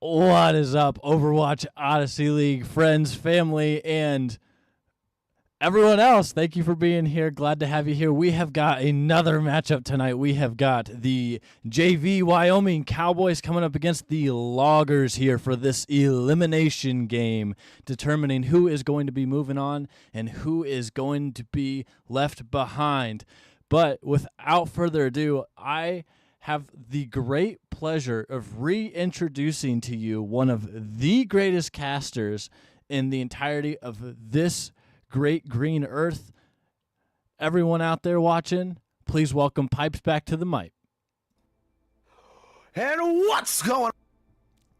What is up, Overwatch Odyssey League friends, family, and everyone else? Thank you for being here. Glad to have you here. We have got another matchup tonight. We have got the JV Wyoming Cowboys coming up against the Loggers here for this elimination game, determining who is going to be moving on and who is going to be left behind. But without further ado, I have the great pleasure of reintroducing to you one of the greatest casters in the entirety of this great green earth. Everyone out there watching, please welcome Pipes back to the mic. And what's going on?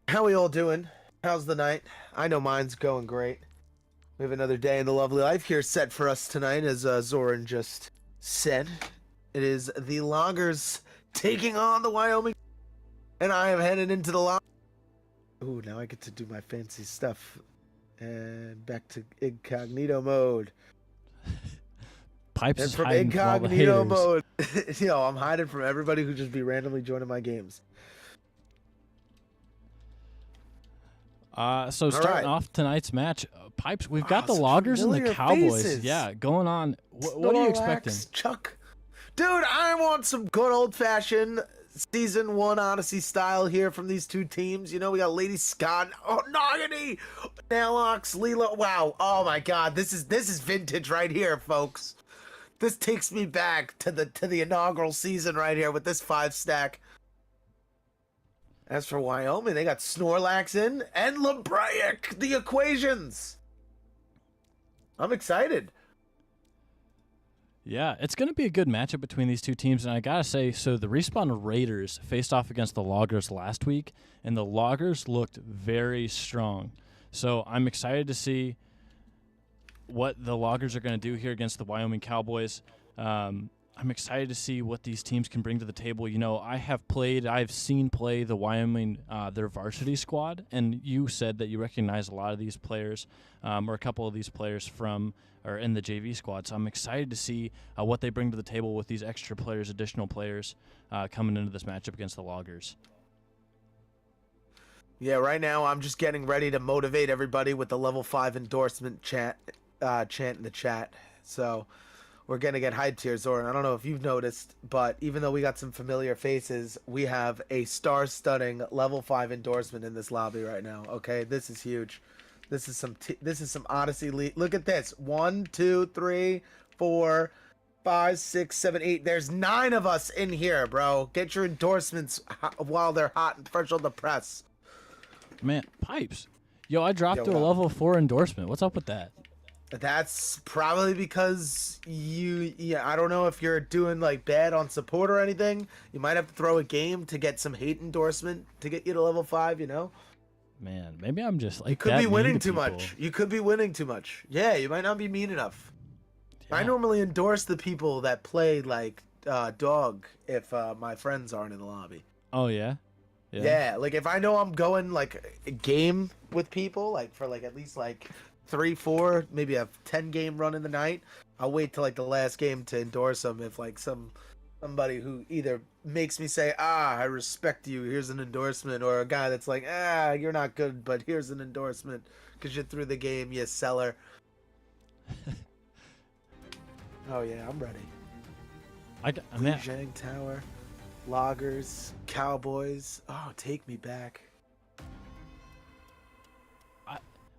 How we all doing? How's the night? I know mine's going great. We have another day in the lovely life here set for us tonight, as Zoran just said. It is the Loggers taking on the Wyoming, and I am headed into the lobby. Ooh, now I get to do my fancy stuff. And back to incognito mode. Pipes and is from hiding incognito from all the mode. I'm hiding from everybody who just be randomly joining my games. So starting off tonight's match, Pipes, we've got the Loggers and the Cowboys. Faces. Yeah, going on. What are you expecting? Chuck. Dude, I want some good old-fashioned Season 1 Odyssey style here from these two teams. You know, we got Lady Scott, Nogany, Nalox, Leela. Wow. Oh my god, this is vintage right here, folks. This takes me back to the inaugural season right here with this 5-stack. As for Wyoming, they got Snorlax in and Labraic, the equations. I'm excited. Yeah, it's going to be a good matchup between these two teams, and I got to say, so the Respawn Raiders faced off against the Loggers last week, and the Loggers looked very strong. So I'm excited to see what the Loggers are going to do here against the Wyoming Cowboys. I'm excited to see what these teams can bring to the table. You know, I've seen play the Wyoming, their varsity squad, and you said that you recognize a lot of these players, or a couple of these players from, or in the JV squad. So I'm excited to see what they bring to the table with these extra players, additional players, coming into this matchup against the Loggers. Yeah, right now I'm just getting ready to motivate everybody with the level 5 endorsement chant in the chat. So we're going to get hyped here, Zoran. I don't know if you've noticed, but even though we got some familiar faces, we have a star-studding level 5 endorsement in this lobby right now. Okay, this is huge. This is some Odyssey League. Look at this. 1, 2, 3, 4, 5, 6, 7, 8. There's 9 of us in here, bro. Get your endorsements while they're hot and fresh on the press. Man, Pipes. Yo, I dropped to a level 4 endorsement. What's up with that? That's probably because I don't know if you're doing like bad on support or anything. You might have to throw a game to get some hate endorsement to get you to level 5, you know? Man, maybe I'm just like, you could be winning too much. You could be winning too much. Yeah, you might not be mean enough. Yeah. I normally endorse the people that play like dog if my friends aren't in the lobby. Oh yeah? Yeah, like if I know I'm going like a game with people, like for like at least like 3, 4, maybe a 10-game run in the night, I'll wait till like the last game to endorse them. If like somebody who either makes me say, I respect you, here's an endorsement, or a guy that's like, you're not good, but here's an endorsement because you're through the game, you seller. Oh yeah, I'm ready. Zhang Tower, Loggers, Cowboys. Oh, take me back.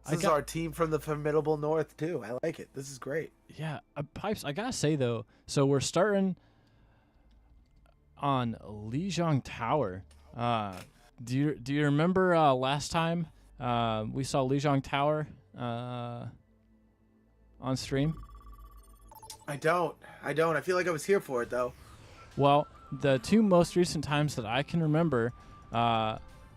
This is our team from the formidable north, too. I like it. This is great. Yeah. Pipes, I got to say, though, so we're starting on Lijiang Tower. Do you remember last time we saw Lijiang Tower on stream? I don't. I feel like I was here for it, though. Well, the two most recent times that I can remember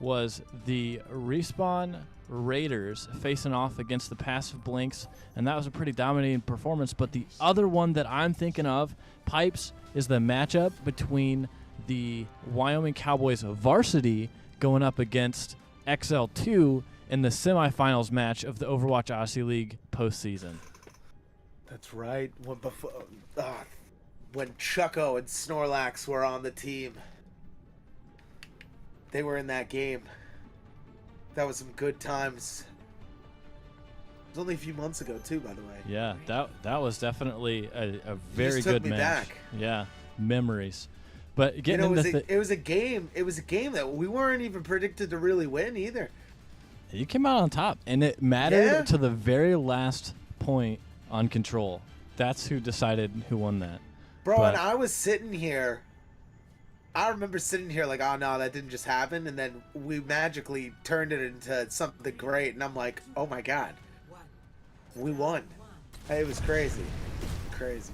was the Respawn Raiders facing off against the Passive Blinks, and that was a pretty dominating performance. But the other one that I'm thinking of, Pipes, is the matchup between the Wyoming Cowboys varsity going up against XL2 in the semifinals match of the Overwatch Odyssey League postseason. That's right. When Chucko and Snorlax were on the team, they were in that game. That was some good times. It was only a few months ago too, by the way. Yeah, that was definitely a very took good me match. back. Yeah, memories. But getting it was a game that we weren't even predicted to really win either. You came out on top, and it mattered to the very last point on control. That's who decided who won that. Bro, and I was sitting here. I remember sitting here like, oh no, that didn't just happen, and then we magically turned it into something great, and I'm like, oh my god, we won. It was crazy. Crazy.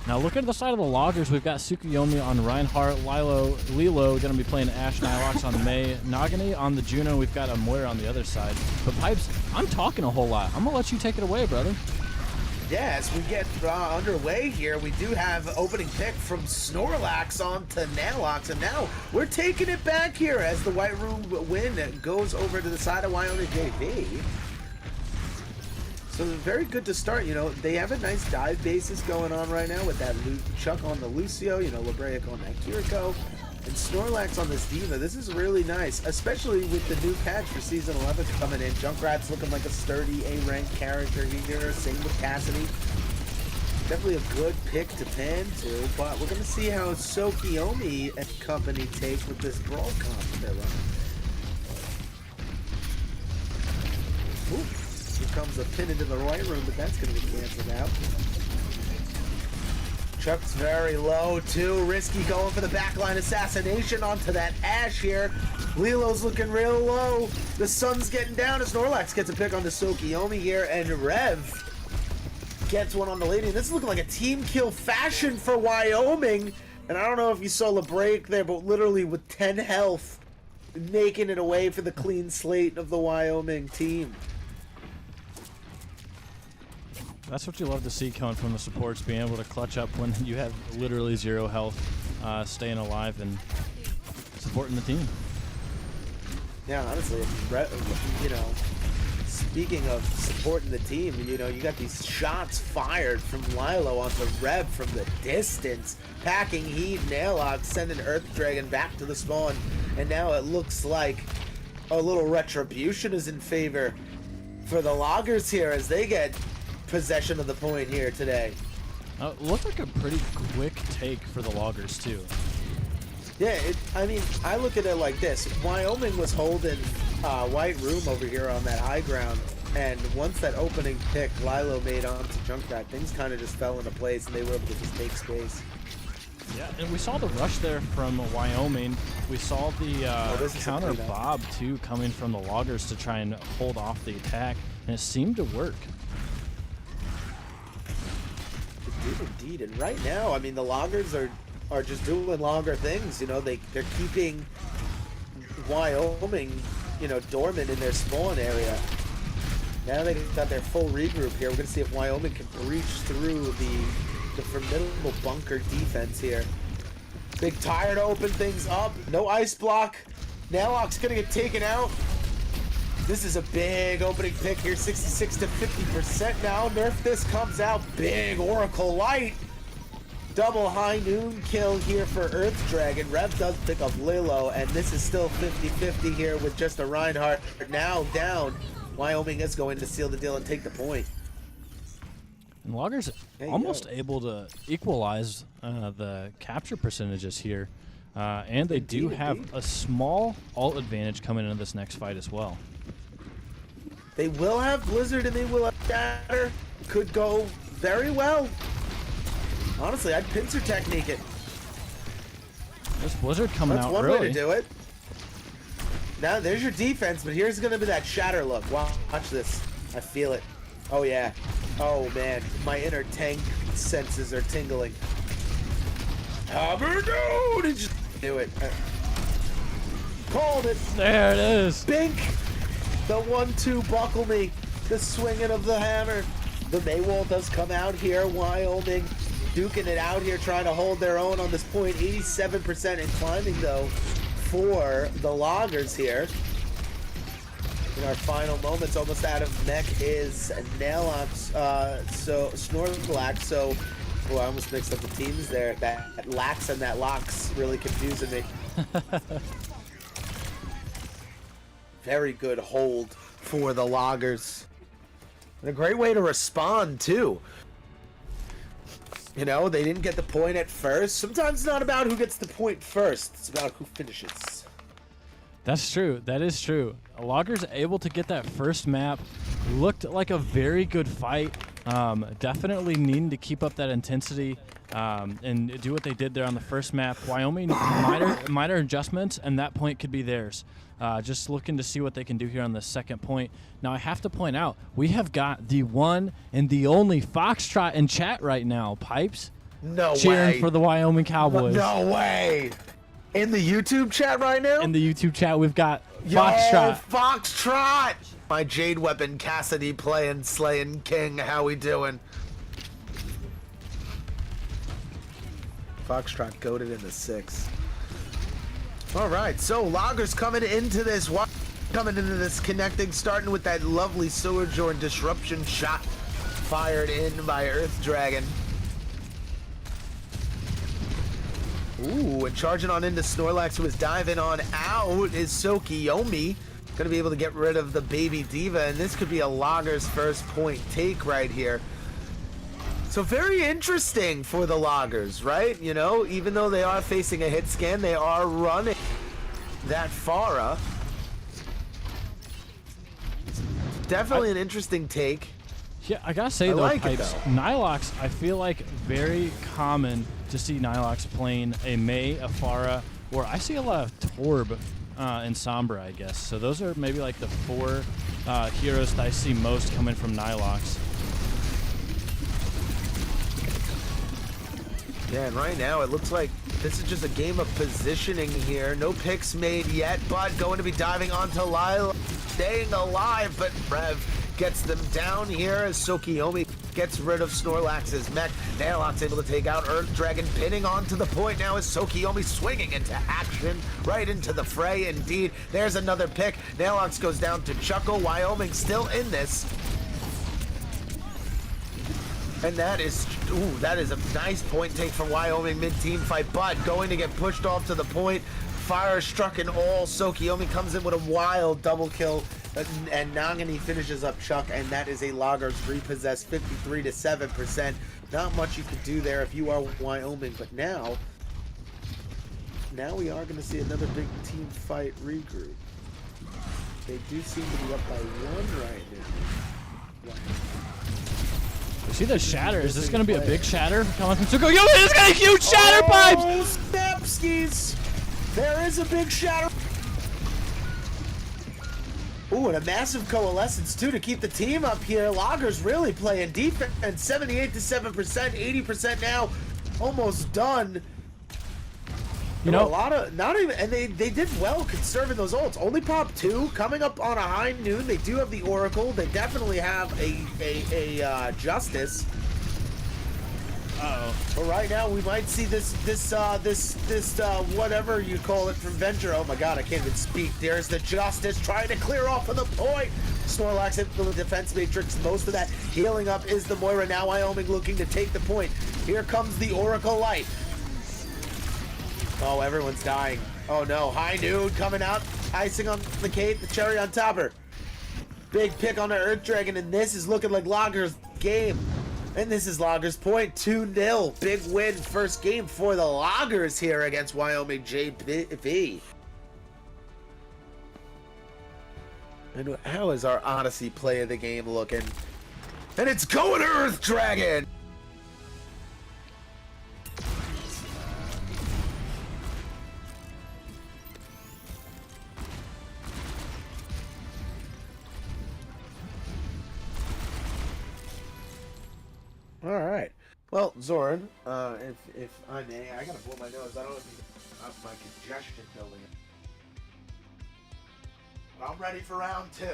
Now looking at the side of the Loggers, we've got Tsukuyomi on Reinhardt, Lilo going to be playing Ash Nylox on Mei, Nagani on the Juno, we've got a Moira on the other side. But Pipes, I'm talking a whole lot. I'm going to let you take it away, brother. Yeah, as we get underway here, we do have opening pick from Snorlax on to Nanox, and now we're taking it back here as the White Room win goes over to the side of Wyoming JV. So very good to start. You know, they have a nice dive basis going on right now with that Chuck on the Lucio, you know, Lebraic on that Kiriko, and Snorlax on this Diva. This is really nice, especially with the new patch for Season 11 coming in. Junkrat's looking like a sturdy A-rank character here. Same with Cassidy. Definitely a good pick to pan to, but we're going to see how Tsukuyomi and company take with this Brawl comp they're running. Ooh. Here comes a pin into the White Room, but that's going to be canceled out. Chuck's very low, too. Risky going for the backline assassination onto that Ash here. Lilo's looking real low. The sun's getting down as Snorlax gets a pick on the Tsukuyomi here, and Rev gets one on the lady. This is looking like a team kill fashion for Wyoming. And I don't know if you saw the break there, but literally with 10 health, making it away for the clean slate of the Wyoming team. That's what you love to see coming from the supports, being able to clutch up when you have literally 0 health, staying alive and supporting the team. Yeah, honestly, you know, speaking of supporting the team, you know, you got these shots fired from Lilo onto Rev from the distance, packing heat, Naillock, sending Earth Dragon back to the spawn, and now it looks like a little retribution is in favor for the Loggers here as they get possession of the point here today. Looked like a pretty quick take for the Loggers too. Yeah, I mean, I look at it like this. Wyoming was holding White Room over here on that high ground, and once that opening pick Lilo made onto Junkrat, things kind of just fell into place, and they were able to just take space. Yeah, and we saw the rush there from Wyoming. We saw the counter Bob too coming from the Loggers to try and hold off the attack, and it seemed to work. Indeed, and right now, I mean, the Loggers are just doing longer things. You know, they're keeping Wyoming, you know, dormant in their spawn area. Now they got their full regroup here. We're gonna see if Wyoming can breach through the formidable bunker defense here. Big tire to open things up. No ice block. Nalock's gonna get taken out. This is a big opening pick here, 66 to 50% now. Nerf this comes out. Big Oracle Light. Double high noon kill here for Earth Dragon. Rev does pick up Lilo, and this is still 50-50 here with just a Reinhardt now down. Wyoming is going to seal the deal and take the point. And Loggers almost able to equalize the capture percentages here. And they do have a small ult advantage coming into this next fight as well. They will have Blizzard and they will have Shatter. Could go very well. Honestly, I'd pincer technique it. There's Blizzard coming out early. That's one way to do it. Now, there's your defense, but here's going to be that Shatter look. Watch this. I feel it. Oh, yeah. Oh, man. My inner tank senses are tingling. Hammer down! Just do it. Called it. There it is. Bink. The 1-2 buckle me. The swinging of the hammer. The Maywall does come out here. Wyoming duking it out here, trying to hold their own on this point. 87% and climbing, though, for the Loggers here. In our final moments, almost out of mech is Nalox, Snorlax. So, oh, I almost mixed up the teams there. That Lax and that Locks really confusing me. very good hold for the Loggers. And a great way to respond, too. You know, they didn't get the point at first. Sometimes it's not about who gets the point first. It's about who finishes. That's true. That is true. Loggers able to get that first map. Looked like a very good fight. Definitely needing to keep up that intensity and do what they did there on the first map. Wyoming, minor adjustments, and that point could be theirs. Just looking to see what they can do here on the second point. Now, I have to point out, we have got the one and the only Foxtrot in chat right now, Pipes. No cheering way. for the Wyoming Cowboys. No way. In the YouTube chat right now? In the YouTube chat, we've got Yo, Foxtrot. Foxtrot! My Jade Weapon Cassidy playing Slaying King. How we doing? Foxtrot goaded into 6. All right, so Loggers coming into this connecting, starting with that lovely Sojourn disruption shot fired in by Earth Dragon. Ooh, and charging on into Snorlax, who is diving on out, is Sokiyomi. Gonna be able to get rid of the baby diva, and this could be a Loggers first point take right here. So very interesting for the Loggers, right? You know, even though they are facing a hit scan, they are running that Pharah. Definitely an interesting take. Yeah, I gotta say though, like it, Pipes, though. Nilox, I feel like very common to see Nilox playing a Mei, a Pharah, or I see a lot of Torb and Sombra, I guess. So those are maybe like the 4 heroes that I see most coming from Nilox. Yeah, and right now it looks like this is just a game of positioning here. No picks made yet, but going to be diving onto Lyle, staying alive, but Rev gets them down here as Sokiyomi gets rid of Snorlax's mech. Naillock's able to take out Earth Dragon, pinning onto the point now as Sokiyomi swinging into action, right into the fray indeed. There's another pick. Naillox goes down to Chuckle. Wyoming still in this. And that is a nice point take from Wyoming mid-team fight, but going to get pushed off to the point. Fire struck in all. Sokiyomi comes in with a wild double kill, and Nagani finishes up Chuck, and that is a Loggers repossess 53 to 7%. Not much you could do there if you are Wyoming, but now we are going to see another big team fight regroup. They do seem to be up by 1 right now. Wow. You see the shatter? Is this going to be a big shatter coming from Suko? Yo, it's got a huge shatter, Pipes! Oh, Stepskis! There is a big shatter. Ooh, and a massive coalescence, too, to keep the team up here. Loggers really playing defense. 78 to 7%, 80% now. Almost done. You know, a lot of, not even, and they did well conserving those ults. Only pop 2, coming up on a high noon. They do have the Oracle. They definitely have a Justice. uh-oh. But right now, we might see this whatever you call it from Venture. Oh my God, I can't even speak. There's the Justice trying to clear off of the point. Snorlax into the defense matrix. Most of that healing up is the Moira. Now Wyoming looking to take the point. Here comes the Oracle Light. Oh, everyone's dying. Oh no, High Noon coming out. Icing on the cake, the cherry on top her. Big pick on the Earth Dragon, and this is looking like Loggers' game. And this is Loggers' point, 2-0. Big win, first game for the Loggers here against Wyoming JV. And how is our Odyssey play of the game looking? And it's going Earth Dragon! All right. Well, Zoran, if I may, I gotta blow my nose. I don't know if you can up my congestion building. I'm ready for round 2.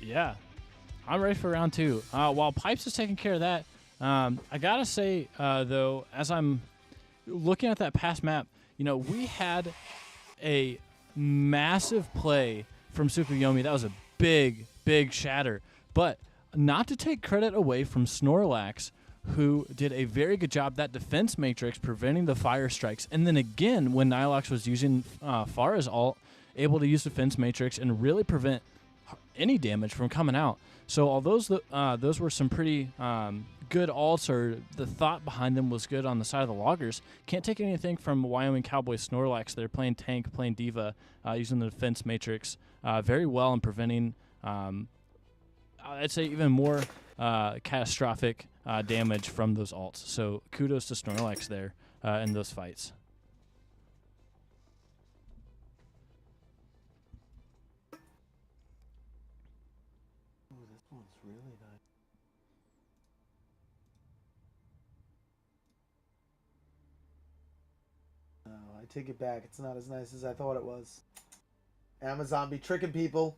Yeah, I'm ready for round 2. While Pipes is taking care of that, I gotta say though, as I'm looking at that past map, you know, we had a massive play from Tsukuyomi. That was a big shatter. But not to take credit away from Snorlax, who did a very good job, that defense matrix preventing the fire strikes. And then again, when Nilox was using Pharah's ult, able to use defense matrix and really prevent any damage from coming out. So although those were some pretty good ults, or the thought behind them was good on the side of the Loggers, can't take anything from Wyoming Cowboys Snorlax. They're playing tank, playing diva, using the defense matrix very well and preventing, I'd say, even more catastrophic damage from those ults. So kudos to Snorlax there in those fights. Really nice. No, I take it back. It's not as nice as I thought it was. Amazon be tricking people.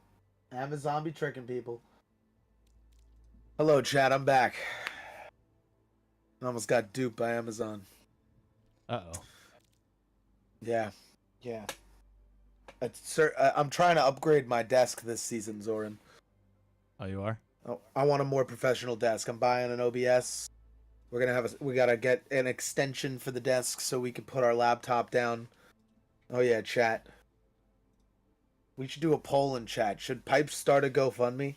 Amazon be tricking people. Hello, chat. I'm back. I almost got duped by Amazon. Uh-oh. Yeah. I'm trying to upgrade my desk this season, Zoran. Oh, you are? Oh, I want a more professional desk. I'm buying an OBS. We gotta get an extension for the desk so we can put our laptop down. Oh yeah, chat. We should do a poll in chat. Should Pipes start a GoFundMe?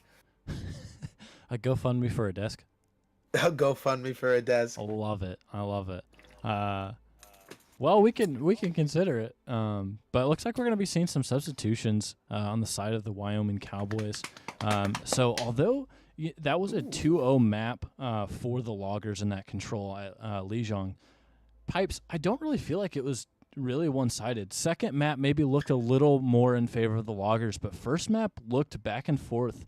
A GoFundMe for a desk? A GoFundMe for a desk. I love it. Well, we can consider it. But it looks like we're going to be seeing some substitutions on the side of the Wyoming Cowboys. So although that was a 2-0 map for the Loggers in that control at Lijiang, Pipes, I don't really feel like it was really one-sided. Second map maybe looked a little more in favor of the Loggers, but first map looked back and forth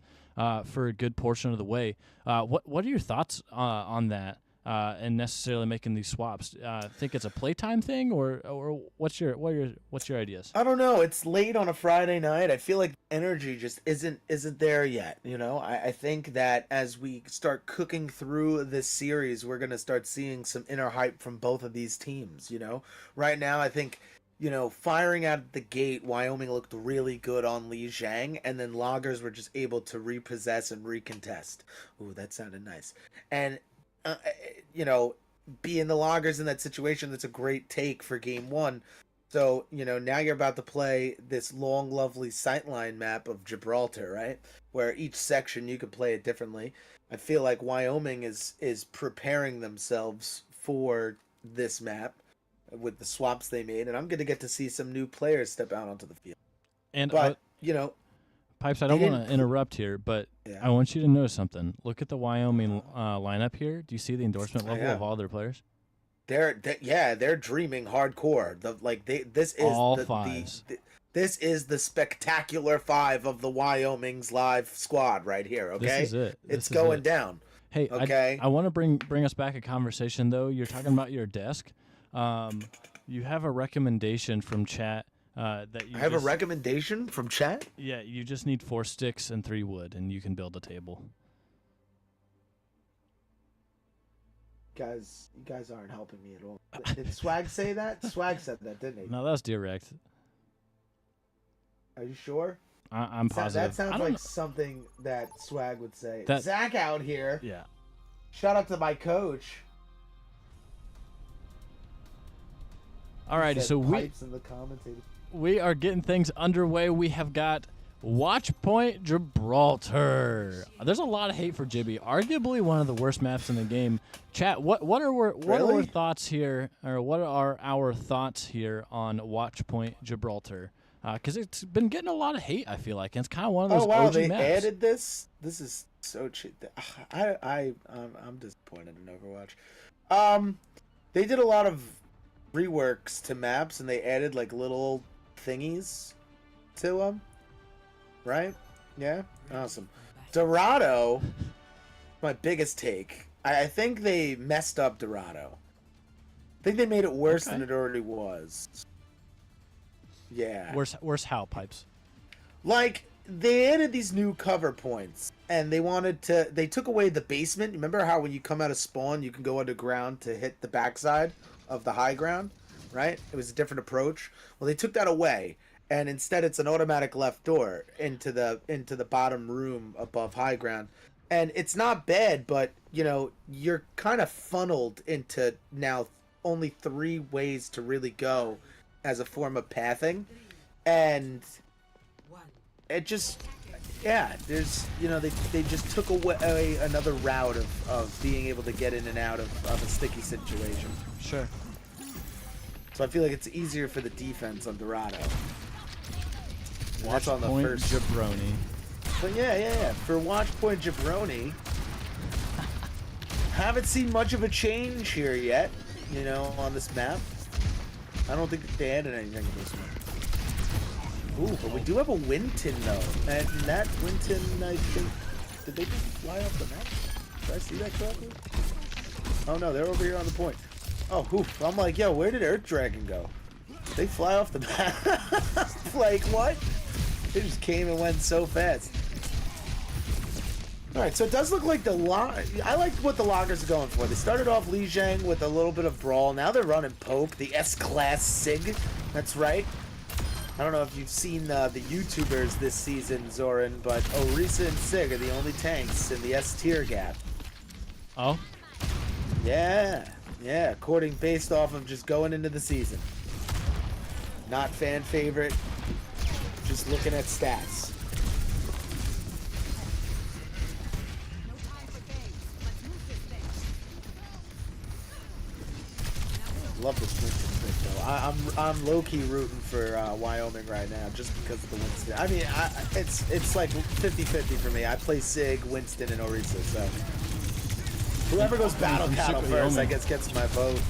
for a good portion of the way. What are your thoughts on that? And necessarily making these swaps, think it's a playtime thing, or what's your ideas? I don't know. It's late on a Friday night. I feel like energy just isn't there yet. You know, I think that as we start cooking through this series, we're gonna start seeing some inner hype from both of these teams. You know, right now I think, you know, firing out the gate, Wyoming looked really good on Lijiang, and then Loggers were just able to repossess and recontest. Ooh, that sounded nice. And you know, being the Loggers in that situation, that's a great take for game one. So, you know, now you're about to play this long, lovely sightline map of Gibraltar, right? Where each section you could play it differently. I feel like Wyoming is preparing themselves for this map with the swaps they made, and I'm going to get to see some new players step out onto the field. And but, you know, Pipes, I don't want to interrupt here, but yeah. I want you to notice something. Look at the Wyoming lineup here. Do you see the endorsement level of all their players? They're dreaming hardcore. This is all fives. This is the spectacular five of the Wyoming's live squad right here. Okay, this is it. It's going down. Hey, okay. I want to bring us back a conversation though. You're talking about your desk. You have a recommendation from chat. That you I have a recommendation from chat? Yeah, you just need 4 sticks and 3 wood, and you can build a table. You guys aren't helping me at all. Did Swag say that? Swag said that, didn't he? No, that's direct. Are you sure? I'm positive. That sounds like something that Swag would say. That, Zach out here. Yeah. Shout out to my coach. Alrighty, so we are getting things underway. We have got Watch Point Gibraltar. There's a lot of hate for Gibby. Arguably one of the worst maps in the game. Chat, what are our thoughts here, or what are our thoughts here on Watch Point Gibraltar? Because it's been getting a lot of hate, I feel like. And it's kind of one of those OG they maps. Added this? This is so cheap. I'm disappointed in Overwatch. They did a lot of reworks to maps, and they added like little thingies to them, right? Yeah, awesome. Dorado, my biggest take. I think they messed up Dorado. I think they made it worse than it already was. Yeah. Worse how, Pipes? Like, they added these new cover points, and they took away the basement. Remember how when you come out of spawn, you can go underground to hit the backside of the high ground, right? It was a different approach. Well, they took that away, and instead it's an automatic left door into the bottom room above high ground. And it's not bad, but you know, you're kind of funneled into now only 3 ways to really go as a form of pathing. And it just, yeah, there's, you know, they just took away another route of being able to get in and out of a sticky situation. Sure. So I feel like it's easier for the defense on Dorado. Watch That's on the point first. Jabroni. But yeah. For Watch Point Jabroni, haven't seen much of a change here yet, you know, on this map. I don't think they added anything to this one. Ooh, but we do have a Winton, though. And that Winton, I think... Did they just fly off the map? Did I see that correctly? Oh, no, they're over here on the point. Oh, oof. I'm like, yo, where did Earth Dragon go? They fly off the map. Like, what? They just came and went so fast. Alright, so it does look like I like what the Loggers are going for. They started off Li Zhang with a little bit of Brawl. Now they're running Pope, the S-Class Sig. That's right. I don't know if you've seen the YouTubers this season, Zoran, but Orisa and Sig are the only tanks in the S-tier gap. Oh? Yeah, according based off of just going into the season. Not fan favorite, just looking at stats. Love this Winston pick, though. I'm low-key rooting for Wyoming right now just because of the Winston. I mean, it's like 50-50 for me. I play Sig, Winston, and Orisa, so whoever goes Battle Cattle first, I guess, gets my vote.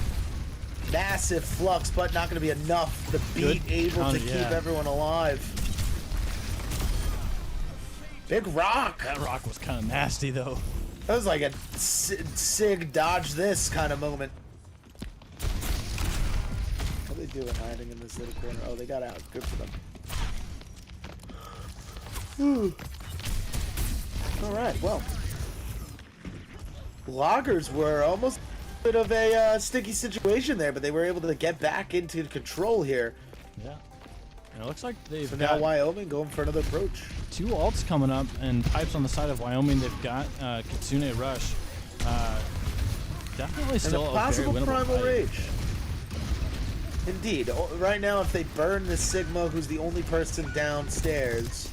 Massive flux, but not going to be enough. The beat able to keep everyone alive. Big rock. That rock was kind of nasty, though. That was like a Sig dodge this kind of moment. What are they doing hiding in this little corner? Oh, they got out. Good for them. All right, well. Loggers were almost a bit of a sticky situation there, but they were able to get back into control here. Yeah. And it looks like they've got now Wyoming going for another approach. 2 ults coming up, and Pipes on the side of Wyoming. They've got Kitsune Rush. Definitely still and a possible very winnable Primal fight. Rage. Indeed. Right now, if they burn the Sigma, who's the only person downstairs,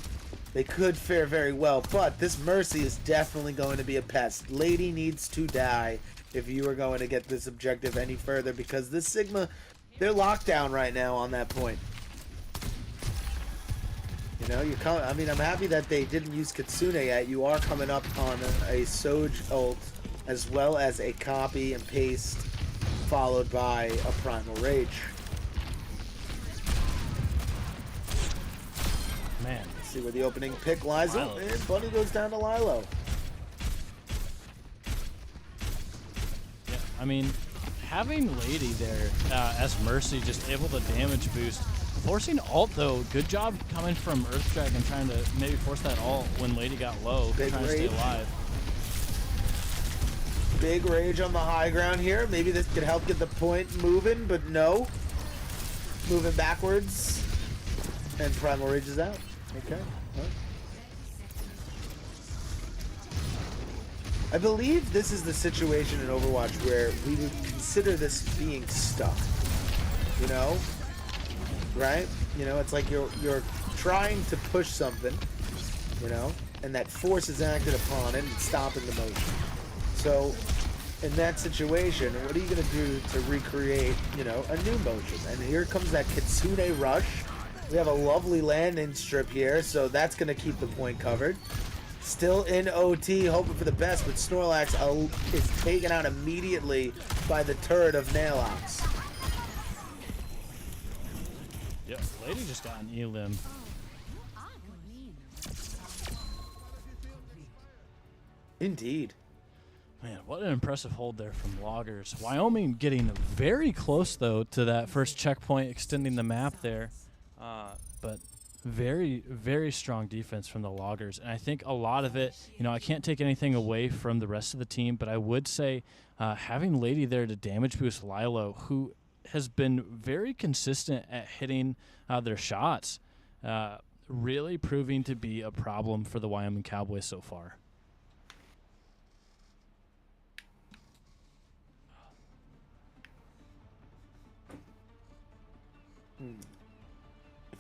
they could fare very well. But this Mercy is definitely going to be a pest. Lady needs to die if you are going to get this objective any further, because this Sigma, they're locked down right now on that point. You know, I mean, I'm happy that they didn't use Kitsune yet. You are coming up on a Soj ult, as well as a copy and paste, followed by a Primal Rage. Man. Let's see where the opening pick lies. Oh, and Bunny goes down to Lilo. Yeah, I mean, having Lady there as Mercy, just able to damage boost. Forcing ult, though, good job coming from Earth Dragon, trying to maybe force that ult when Lady got low, Big trying to stay alive. Big rage on the high ground here. Maybe this could help get the point moving, but no. Moving backwards. And Primal Rage is out. Okay. Well. I believe this is the situation in Overwatch where we would consider this being stuck. You know? Right? You know, it's like you're trying to push something, you know, and that force is acted upon it and stopping the motion. So, in that situation, what are you going to do to recreate, you know, a new motion? And here comes that Kitsune Rush. We have a lovely landing strip here, so that's going to keep the point covered. Still in OT, hoping for the best, but Snorlax is taken out immediately by the turret of Nailbox. Yeah, Lady just got an elim. Indeed. Man, what an impressive hold there from Loggers. Wyoming getting very close, though, to that first checkpoint, extending the map there. But very, very strong defense from the Loggers. And I think a lot of it, you know, I can't take anything away from the rest of the team, but I would say having Lady there to damage boost Lilo, who has been very consistent at hitting their shots, really proving to be a problem for the Wyoming Cowboys so far.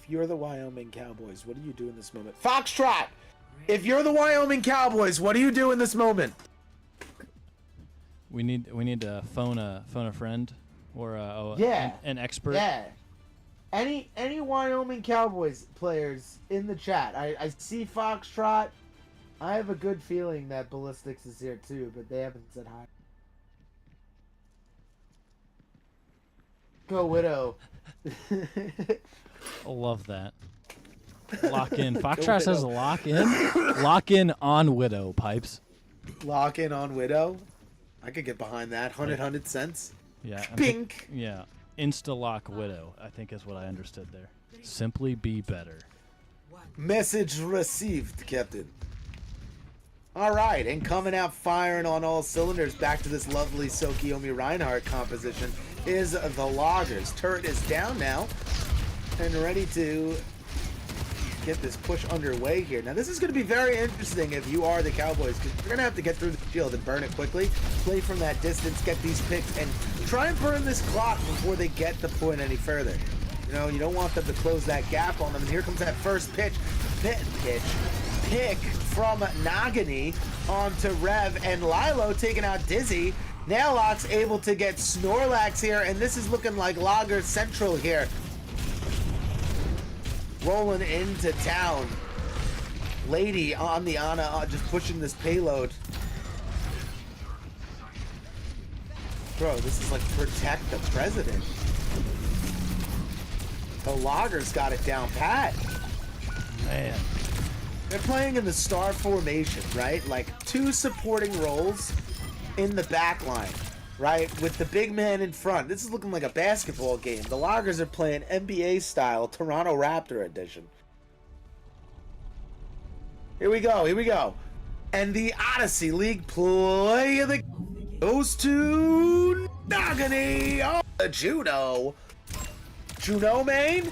you're the Wyoming Cowboys, what do you do in this moment? Foxtrot! If you're the Wyoming Cowboys, what do you do in this moment? We need to phone a friend or an expert. Yeah. Any Wyoming Cowboys players in the chat? I see Foxtrot. I have a good feeling that Ballistics is here too, but they haven't said hi. Go Widow. I love that. Lock in. Foxtrot says lock in. Lock in on Widow, Pipes. Lock in on Widow. I could get behind that. 100 cents. Yeah. Pink. Yeah. Insta lock Widow, I think is what I understood there. Simply be better. Message received, Captain. All right, and coming out firing on all cylinders, back to this lovely Sokiomi Reinhardt composition, is the Loggers. Turret is down now and ready to get this push underway here. Now, this is going to be very interesting if you are the Cowboys, because you're going to have to get through the shield and burn it quickly, play from that distance, get these picks, and try and burn this clock before they get the point any further. You know, you don't want them to close that gap on them. And here comes that first pick from Nagani onto Rev, and Lilo taking out Dizzy. Naillock's able to get Snorlax here, and this is looking like Lager Central here. Rolling into town. Lady on the Ana, just pushing this payload. Bro, this is like protect the president. The Loggers got it down pat. Man. They're playing in the star formation, right? Like 2 supporting roles in the back line, right? With the big man in front. This is looking like a basketball game. The Loggers are playing NBA style, Toronto Raptor edition. Here we go, here we go. And the Odyssey League play of the goes to Nagani. Oh, the Juno. Juno main?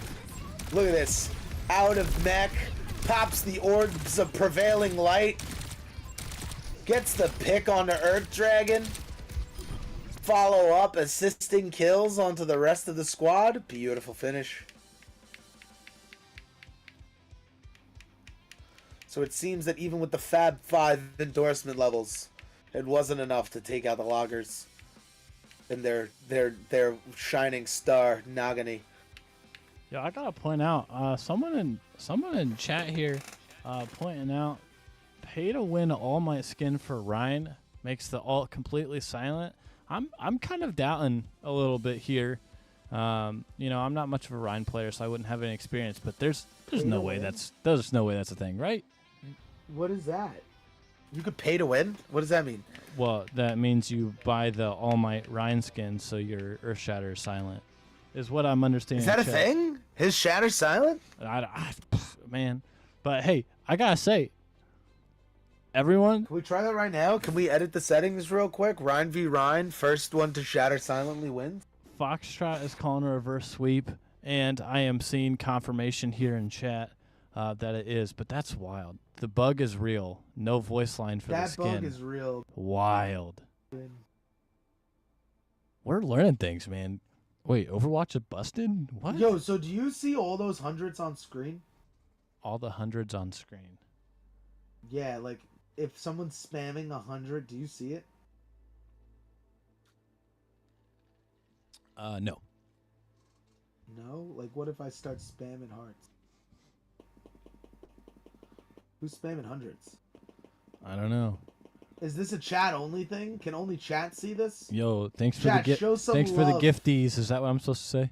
Look at this. Out of mech. Pops the orbs of prevailing light. Gets the pick on the Earth Dragon. Follow up, assisting kills onto the rest of the squad. Beautiful finish. So it seems that even with the Fab 5 endorsement levels, it wasn't enough to take out the Loggers and their shining star, Nagani. Yeah, I gotta point out, someone in chat here, pointing out, pay to win All Might skin for Ryan makes the ult completely silent. I'm kind of doubting a little bit here. You know, I'm not much of a Ryan player, so I wouldn't have any experience. But there's no way that's a thing, right? What is that? You could pay to win? What does that mean? Well, that means you buy the All Might Ryan skin, so your Earth Shatter is silent. Is what I'm understanding. Is that a thing? His Shatter's silent? Man. But hey, I gotta say, everyone. Can we try that right now? Can we edit the settings real quick? Ryan v. Ryan, first one to shatter silently wins. Foxtrot is calling a reverse sweep, and I am seeing confirmation here in chat that it is, but that's wild. The bug is real. No voice line for the skin. That bug is real. Wild. We're learning things, man. Wait, Overwatch is busted? What? Yo, so do you see all those hundreds on screen? All the hundreds on screen. Yeah, like if someone's spamming 100, do you see it? No. No? Like what if I start spamming hearts? Who's spamming hundreds? I don't know. Is this a chat only thing? Can only chat see this? Yo, thanks for Chat, the show some thanks for the love. gifties. Is that what I'm supposed to say?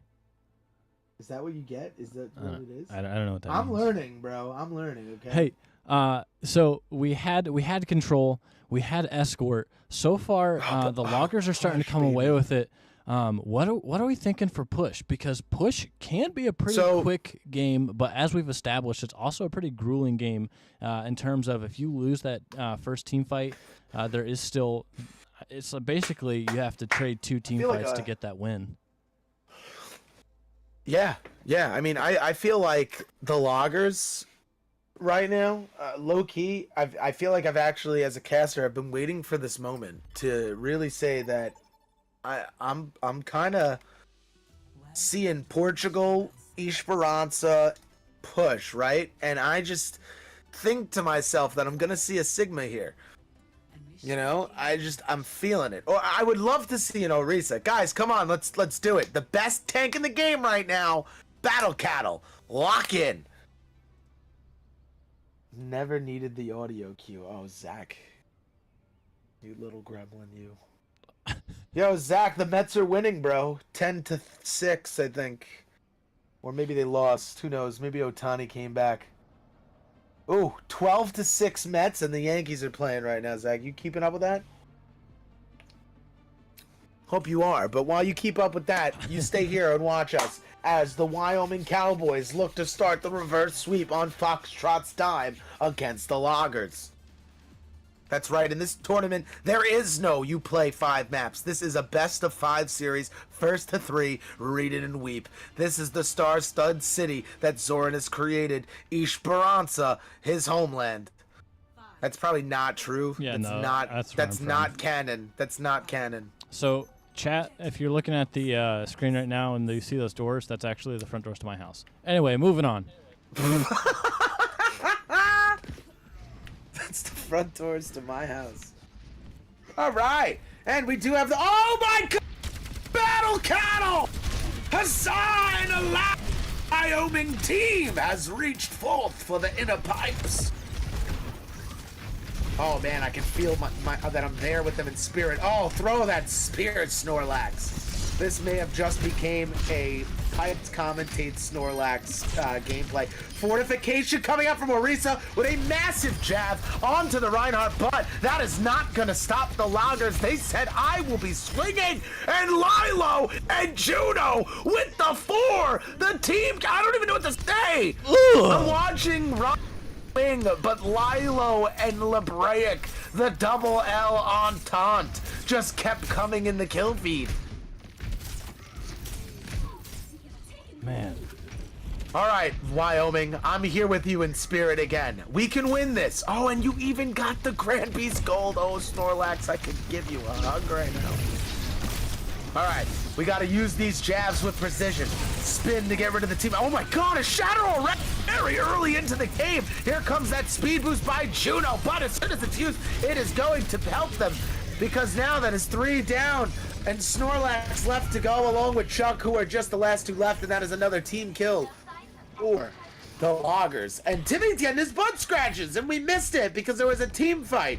Is that what you get? Is that what it is? I don't know what that I'm means. learning, bro. I'm learning, okay? Hey, so we had control, we had escort. So far, the Loggers are starting to come away with it. What are we thinking for push? Because push can be a pretty quick game, but as we've established, it's also a pretty grueling game in terms of if you lose that first team fight, there is still it's basically you have to trade 2 team fights to get that win. Yeah. I mean, I feel like the Loggers right now, low key, I feel like I've actually, as a caster, I've been waiting for this moment to really say that I'm kind of seeing Portugal, Esperanza, push, right? And I just think to myself that I'm gonna see a Sigma here. You know, I'm feeling it. Or I would love to see an Orisa. Guys, come on, let's do it. The best tank in the game right now, Battle Cattle. Lock in. Never needed the audio cue. Oh, Zach. You little gremlin, you. Yo, Zach, the Mets are winning, bro. 10-6, I think. Or maybe they lost. Who knows? Maybe Ohtani came back. Ooh, 12-6 Mets, and the Yankees are playing right now, Zach. You keeping up with that? Hope you are. But while you keep up with that, you stay here and watch us as the Wyoming Cowboys look to start the reverse sweep on Foxtrot's dime against the Loggers. That's right, in this tournament, there is no you play 5 maps. This is a best of 5 series, first to 3, read it and weep. This is the star-stud city that Zoran has created, Esperanza, his homeland. That's probably not true. Yeah, that's not canon. That's not canon. So, chat, if you're looking at the screen right now and you see those doors, that's actually the front doors to my house. Anyway, moving on. That's the front doors to my house. All right, and we do have the oh my God, Battle Cattle! Huzzah! And a Wyoming team has reached forth for the inner pipes. Oh man, I can feel that I'm there with them in spirit. Oh, throw that spirit, Snorlax. This may have just became a piped commentate Snorlax gameplay. Fortification coming up from Orisa with a massive jab onto the Reinhardt, but that is not going to stop the Loggers. They said, I will be swinging, and Lilo and Juno with the 4. The team, I don't even know what to say. Ugh. I'm watching Wing, but Lilo and Lebraic, the double L entente, just kept coming in the kill feed. Man. All right, Wyoming, I'm here with you in spirit again. We can win this. Oh, and you even got the Grand Beast Gold. Oh, Snorlax, I could give you a hug right now. All right, we got to use these jabs with precision. Spin to get rid of the team. Oh my God, a shatter already very early into the game. Here comes that speed boost by Juno, but as soon as it's used, it is going to help them because now that is 3 down. And Snorlax left to go along with Chuck, who are just the last 2 left, and that is another team kill for the Loggers. And Timmy getting his butt scratches, and we missed it because there was a team fight.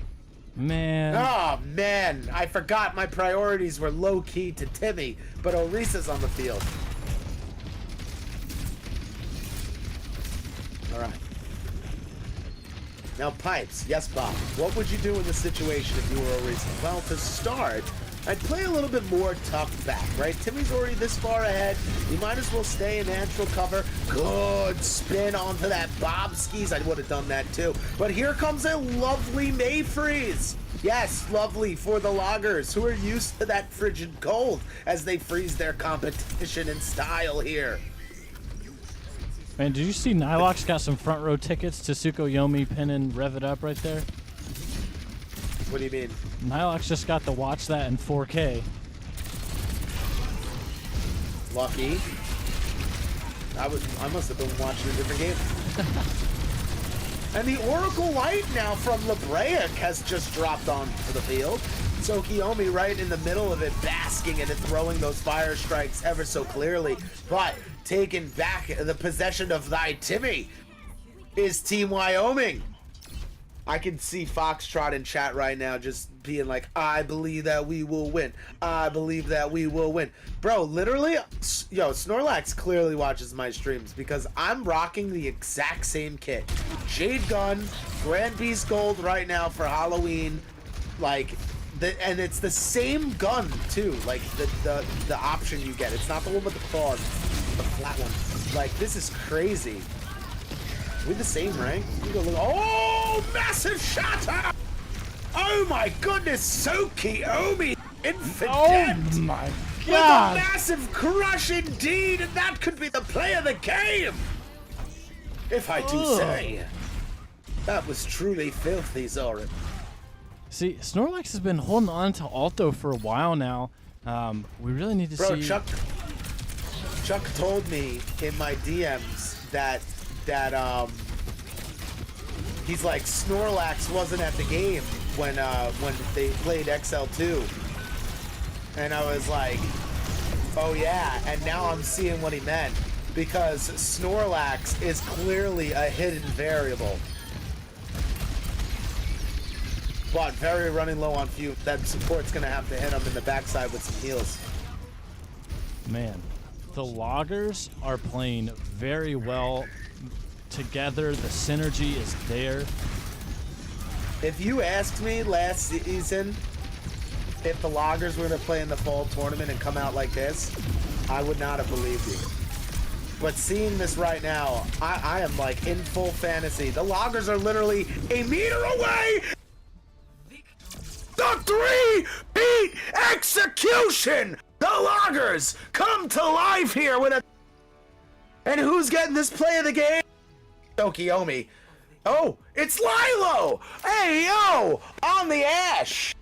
Man. Oh, man. I forgot my priorities were low-key to Timmy, but Orisa's on the field. All right. Now, Pipes. Yes, Bob. What would you do in this situation if you were Orisa? Well, to start, I'd play a little bit more tucked back, right? Timmy's already this far ahead. You might as well stay in natural cover. Good spin onto that Bob skis. I would have done that too. But here comes a lovely Mayfreeze. Yes, lovely for the Loggers, who are used to that frigid cold as they freeze their competition in style here. Man, did you see Nilox got some front row tickets to Tsukuyomi pinning Rev It Up right there? What do you mean? Nilox just got to watch that in 4K. Lucky. I must have been watching a different game. And the Oracle Light now from Lebraic has just dropped onto the field. Tsukuyomi right in the middle of it, basking in it, throwing those fire strikes ever so clearly. But taking back the possession of thy Timmy is Team Wyoming. I can see Foxtrot in chat right now just being like, I believe that we will win. I believe that we will win. Bro, literally, yo, Snorlax clearly watches my streams because I'm rocking the exact same kit. Jade Gun, Grand Beast Gold right now for Halloween. Like, and it's the same gun, too. Like, the option you get. It's not the one with the claws, the flat one. Like, this is crazy. Are we the same rank? Oh, massive shatter! Oh my goodness, Tsukuyomi infident! Oh my God! With a massive crush indeed, and that could be the play of the game! If I do say. That was truly filthy, Zoran. See, Snorlax has been holding on to Alto for a while now. We really need to see... Bro, Chuck told me in my DMs that he's like Snorlax wasn't at the game when they played XL2, and I was like, oh yeah, and now I'm seeing what he meant, because Snorlax is clearly a hidden variable. But very running low on fuel. That support's gonna have to hit him in the backside with some heals. Man, the Loggers are playing very well together. The synergy is there. If you asked me last season if the Loggers were gonna play in the fall tournament and come out like this, I would not have believed you. But seeing this right now, I am like in full fantasy. The Loggers are literally a meter away. The 3-beat execution! The Loggers come to life here with a... And who's getting this play of the game? Tokiomi. Oh, it's Lilo! Hey, yo! On the Ash!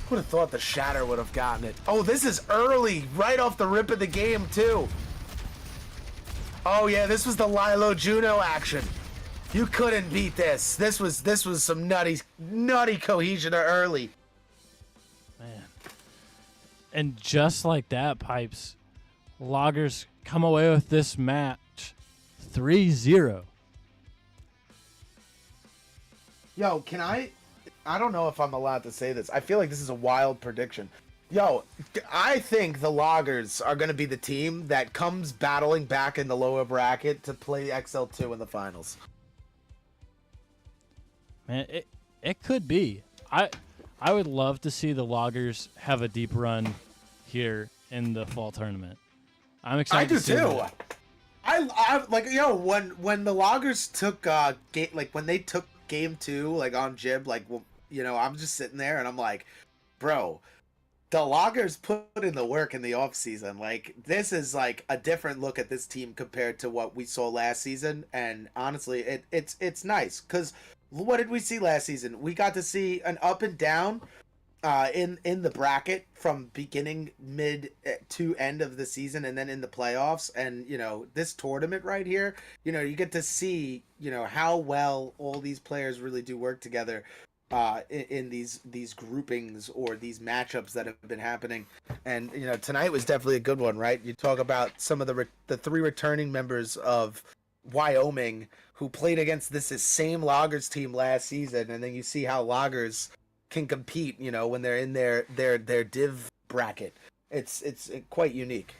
Would have thought the Shatter would have gotten it. Oh, this is early, right off the rip of the game, too. Oh, yeah, this was the Lilo Juno action. You couldn't beat this. This was some nutty cohesion early. Man. And just like that, Pipes, Loggers come away with this match 3-0. Yo, can I don't know if I'm allowed to say this. I feel like this is a wild prediction. Yo, I think the Loggers are going to be the team that comes battling back in the lower bracket to play XL2 in the finals. Man, it could be. I would love to see the Loggers have a deep run here in the fall tournament. I'm excited. I do to see too. that. I like, yo, when the Loggers took when they took game 2 like on Jib, like, well, you know, I'm just sitting there and I'm like, bro, the Loggers put in the work in the off season. Like, this is like a different look at this team compared to what we saw last season, and honestly, it's nice because. What did we see last season? We got to see an up and down in the bracket from beginning, mid to end of the season, and then in the playoffs. And, you know, this tournament right here, you know, you get to see, you know, how well all these players really do work together in these groupings or these matchups that have been happening. And, you know, tonight was definitely a good one, right? You talk about some of the 3 returning members of Wyoming who played against this same Loggers team last season, and then you see how Loggers can compete, you know, when they're in their div bracket. It's quite unique.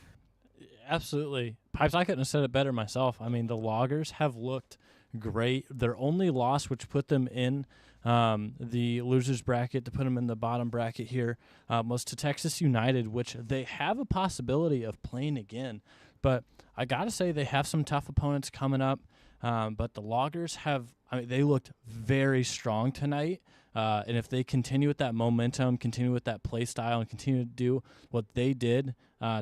Absolutely. Pipes, I couldn't have said it better myself. I mean, the Loggers have looked great. Their only loss, which put them in the losers bracket, to put them in the bottom bracket here, was to Texas United, which they have a possibility of playing again. But I got to say they have some tough opponents coming up. But the Loggers they looked very strong tonight. And if they continue with that momentum, continue with that play style, and continue to do what they did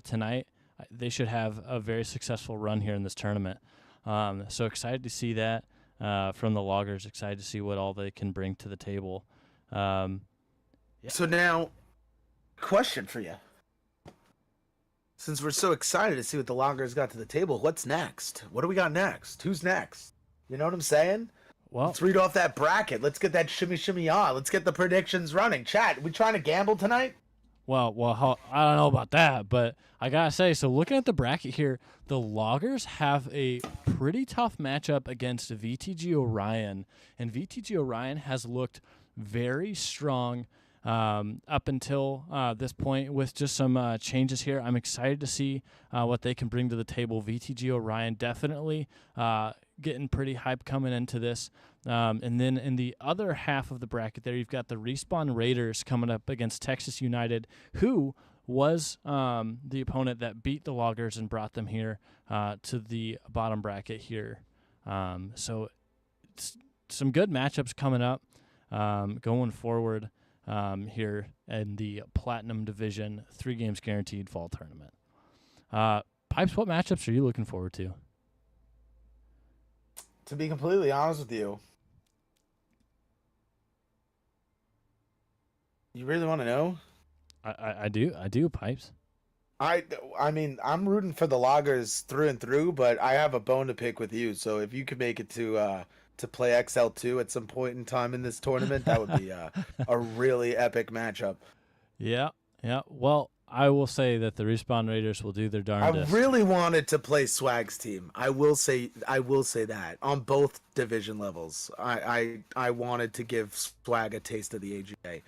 tonight, they should have a very successful run here in this tournament. So excited to see that from the Loggers. Excited to see what all they can bring to the table. Yeah. So now, question for you. Since we're so excited to see what the Loggers got to the table, what's next? What do we got next? Who's next? You know what I'm saying? Well, let's read off that bracket. Let's get that shimmy on. Let's get the predictions running. Chat, we trying to gamble tonight? Well, I don't know about that, but I gotta say, so looking at the bracket here, the Loggers have a pretty tough matchup against VTG Orion, and VTG Orion has looked very strong up until this point with just some changes here. I'm excited to see what they can bring to the table. VTG Orion definitely getting pretty hype coming into this. And then in the other half of the bracket there, you've got the Respawn Raiders coming up against Texas United, who was the opponent that beat the Loggers and brought them here to the bottom bracket here. So it's some good matchups coming up going forward. Here in the Platinum Division 3 games guaranteed fall tournament. Pipes, what matchups are you looking forward to? To be completely honest with you, you really want to know? I do, Pipes. I mean, I'm rooting for the Loggers through and through, but I have a bone to pick with you. So if you could make it to play XL2 at some point in time in this tournament, that would be a really epic matchup. Yeah, yeah. Well, I will say that the Respawn Raiders will do their I darndest. really wanted to play Swag's team. I will say that on both division levels. I wanted to give Swag a taste of the AGA.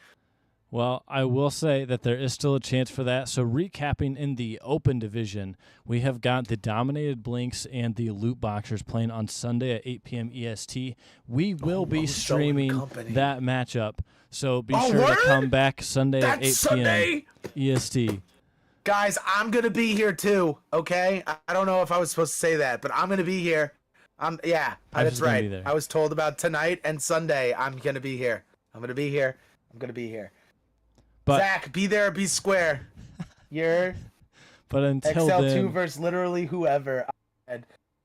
Well, I will say that there is still a chance for that. So, recapping in the open division, we have got the Dominated Blinks and the Loot Boxers playing on Sunday at 8 p.m. EST. We will be streaming that matchup. So, be sure to come back Sunday at 8 p.m. EST. Guys, I'm going to be here too, okay? I don't know if I was supposed to say that, but I'm going to be here. That's right. I was told about tonight and Sunday. I'm going to be here. I'm going to be here. But Zach, be there, be square. You're but until XL2 then, versus literally whoever.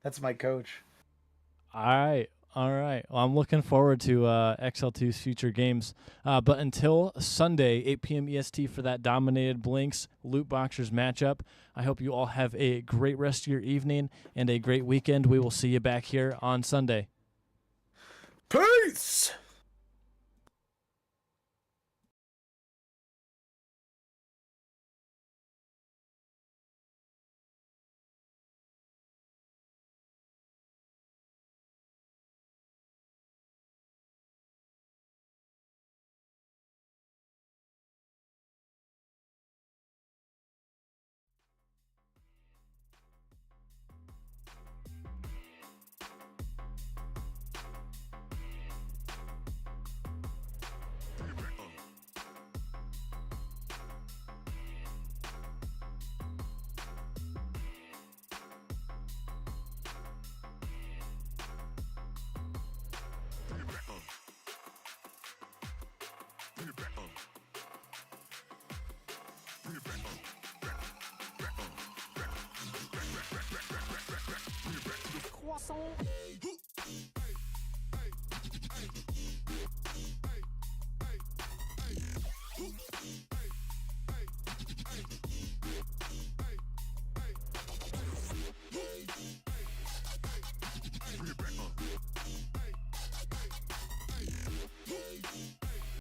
That's my coach. All right. Well, I'm looking forward to XL2's future games. But until Sunday, 8 p.m. EST for that Dominated Blinks Loot Boxers matchup, I hope you all have a great rest of your evening and a great weekend. We will see you back here on Sunday. Peace! Croissant.